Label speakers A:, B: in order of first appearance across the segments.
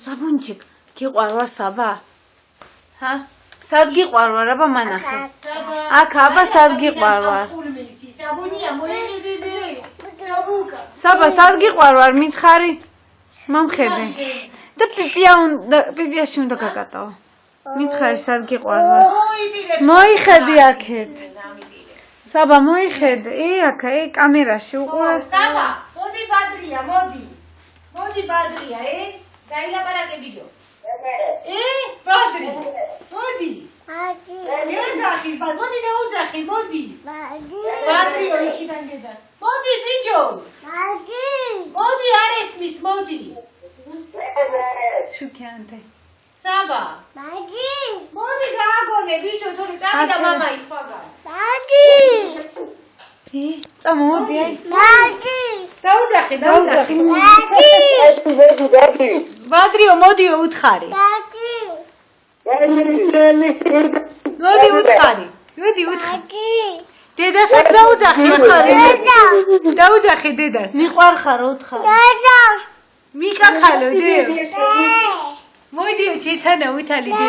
A: საბუნჩიკ, გიყვარვა საბა? ჰა? სად გიყვარვა აბა მანახე? აქ აბა სად გიყვარვა? საბა სად გიყვარვა მითხარი? მომხედე. და პიპიაში უნდა გაკატაო. მითხარი სად გიყვარვა? მოიხედი აქეთ. საბა მოიხედე. აქ კამერაში უყურებ.
B: საბა, მოდი ბადრია, მოდი. მოდი ბადრია, დაილაპარაკებიდო. ბადრი. მოდი. გეძახის, მოდი დაუძახი, მოდი. ბადრიო იქიდან გეძახი. მოდი ბიჭო. მოდი არ ესმის, მოდი.
A: შუქიანთე.
B: საბა. მოდი გააგონე ბიჭო, თორე წამიდა მამა ისვაგან.
A: წამოდი აი.
B: დაუძახი. ბადრიო, მოდიო უთხარი. მოდი უთხარი. დედასაც დაუძახი უთხარი. დაუძახი დედას.
A: მიყვარხარო უთხარი.
B: მიკაკალო დე. მოდიო ჩეთანა უთალი დე.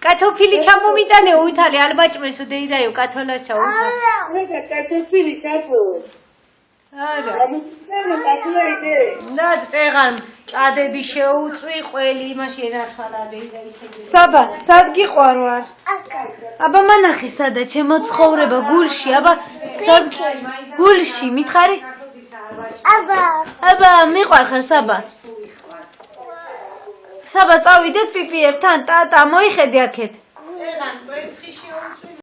B: კათოფილი ჩამომიტანე უთალი ალბაჭმესო დეიდაიო კათოლაჩა უთალი.
C: კათოფილი ჩათო.
B: არა. და წეღან ჭადები შეუწვი ყველი იმაში ენახალა დეიდა ისე.
A: საბა, სად გიყვარვარ? აბა მანახე სადა ჩემო ცხოვრება გულში, აბა გულში მითხარი? აბა მიყვარხარ საბა. საბა წავიდეთ პიპიებთან, ტატა მოიხედი აქეთ.
B: წეღან კვერცხი შეუწვი